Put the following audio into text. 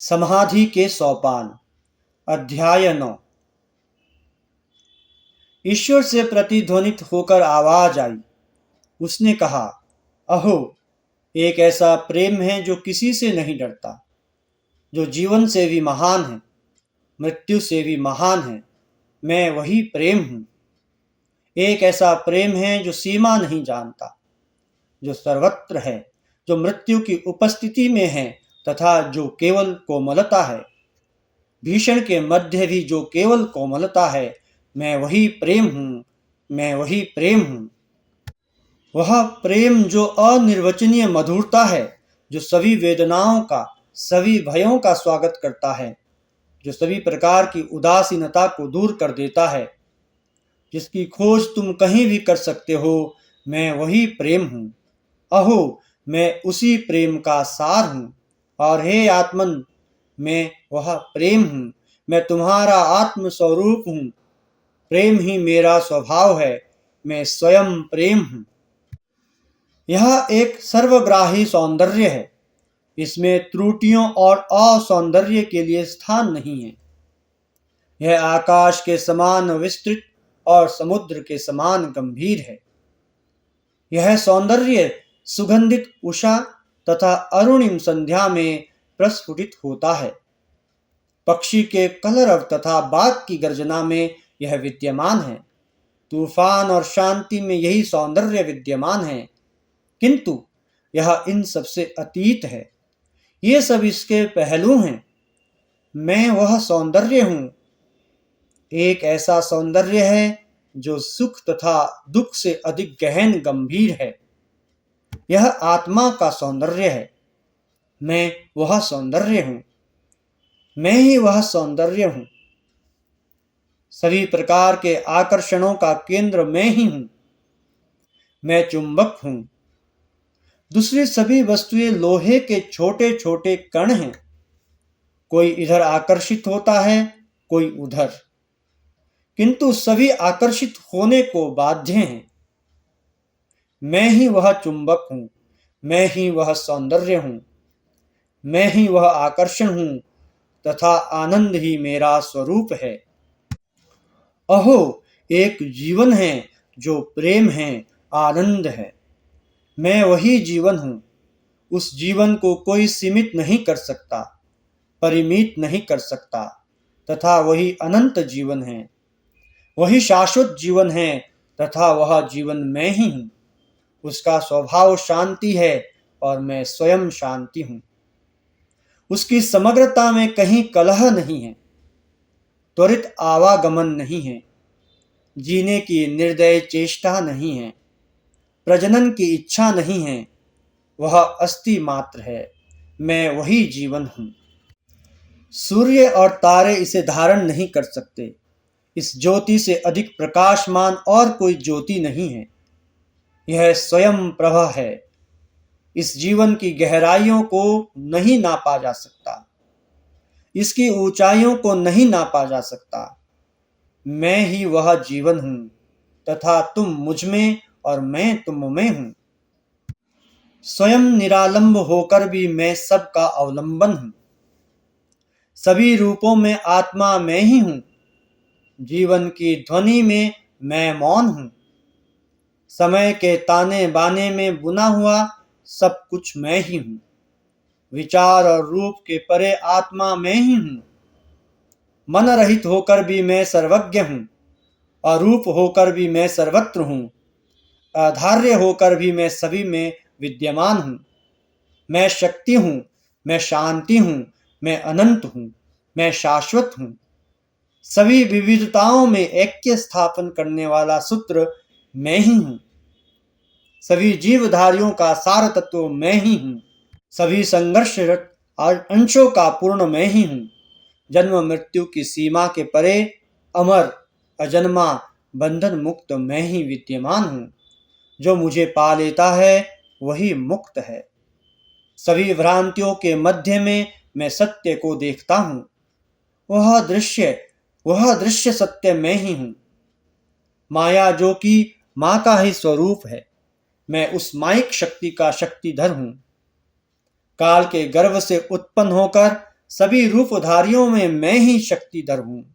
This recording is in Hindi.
समाधि के सोपान। अध्याय 9। ईश्वर से प्रतिध्वनित होकर आवाज आई। उसने कहा, अहो, एक ऐसा प्रेम है जो किसी से नहीं डरता, जो जीवन से भी महान है, मृत्यु से भी महान है। मैं वही प्रेम हूँ। एक ऐसा प्रेम है जो सीमा नहीं जानता, जो सर्वत्र है, जो मृत्यु की उपस्थिति में है तथा जो केवल कोमलता है। भीषण के मध्य भी जो केवल कोमलता है। मैं वही प्रेम हूँ, मैं वही प्रेम हूँ। वह प्रेम जो अनिर्वचनीय मधुरता है, जो सभी वेदनाओं का, सभी भयों का स्वागत करता है, जो सभी प्रकार की उदासीनता को दूर कर देता है, जिसकी खोज तुम कहीं भी कर सकते हो। मैं वही प्रेम हूँ। अहो, मैं उसी प्रेम का सार हूँ। और हे आत्मन, मैं वह प्रेम हूँ। मैं तुम्हारा आत्म स्वरूप हूँ। प्रेम ही मेरा स्वभाव है। मैं स्वयं प्रेम हूँ। यह एक सर्वग्राही सौंदर्य है। इसमें त्रुटियों और असौंदर्य के लिए स्थान नहीं है। यह आकाश के समान विस्तृत और समुद्र के समान गंभीर है। यह सौंदर्य सुगंधित उषा तथा अरुणिम संध्या में प्रस्फुटित होता है। पक्षी के कलरव तथा बाघ की गर्जना में यह विद्यमान है। तूफान और शांति में यही सौंदर्य विद्यमान है। किंतु यह इन सबसे अतीत है। ये सब इसके पहलू हैं। मैं वह सौंदर्य हूँ। एक ऐसा सौंदर्य है जो सुख तथा दुख से अधिक गहन गंभीर है। यह आत्मा का सौंदर्य है। मैं वह सौंदर्य हूँ। मैं ही वह सौंदर्य हूँ। सभी प्रकार के आकर्षणों का केंद्र मैं ही हूँ। मैं चुंबक हूँ। दूसरी सभी वस्तुएं लोहे के छोटे छोटे कण हैं। कोई इधर आकर्षित होता है, कोई उधर, किंतु सभी आकर्षित होने को बाध्य हैं। मैं ही वह चुंबक हूँ। मैं ही वह सौंदर्य हूँ। मैं ही वह आकर्षण हूँ तथा आनंद ही मेरा स्वरूप है। अहो, एक जीवन है जो प्रेम है, आनंद है। मैं वही जीवन हूँ। उस जीवन को कोई सीमित नहीं कर सकता, परिमित नहीं कर सकता, तथा वही अनंत जीवन है। वही शाश्वत जीवन है तथा वह जीवन मैं ही हूँ। उसका स्वभाव शांति है और मैं स्वयं शांति हूँ। उसकी समग्रता में कहीं कलह नहीं है, त्वरित आवागमन नहीं है, जीने की निर्दय चेष्टा नहीं है, प्रजनन की इच्छा नहीं है। वह अस्थि मात्र है। मैं वही जीवन हूँ। सूर्य और तारे इसे धारण नहीं कर सकते। इस ज्योति से अधिक प्रकाशमान और कोई ज्योति नहीं है। यह स्वयं प्रभा है। इस जीवन की गहराइयों को नहीं नापा जा सकता। इसकी ऊंचाइयों को नहीं नापा जा सकता। मैं ही वह जीवन हूँ तथा तुम मुझ में और मैं तुम में हूँ। स्वयं निरालंब होकर भी मैं सबका अवलंबन हूँ। सभी रूपों में आत्मा मैं ही हूँ। जीवन की ध्वनि में मैं मौन हूँ। समय के ताने बाने में बुना हुआ सब कुछ मैं ही हूँ। विचार और रूप के परे आत्मा मैं ही हूँ। मन रहित होकर भी मैं सर्वज्ञ हूँ। अरूप होकर भी मैं सर्वत्र हूँ। आधार्य होकर भी मैं सभी में विद्यमान हूँ। मैं शक्ति हूँ, मैं शांति हूँ, मैं अनंत हूँ, मैं शाश्वत हूँ। सभी विविधताओं में ऐक्य स्थापन करने वाला सूत्र मैं ही हूँ। सभी जीवधारियों का सार तत्व मैं ही हूँ। सभी संघर्षरत अंशों का पूर्ण मैं ही हूँ। जन्म मृत्यु की सीमा के परे अमर अजन्मा बंधन मुक्त मैं ही विद्यमान हूँ। जो मुझे पा लेता है वही मुक्त है। सभी भ्रांतियों के मध्य में मैं सत्य को देखता हूँ। वह दृश्य सत्य मैं ही हूँ। माया जो कि माँ का ही स्वरूप है, मैं उस माइक शक्ति का शक्तिधर हूँ। काल के गर्भ से उत्पन्न होकर सभी रूपधारियों में मैं ही शक्तिधर हूँ।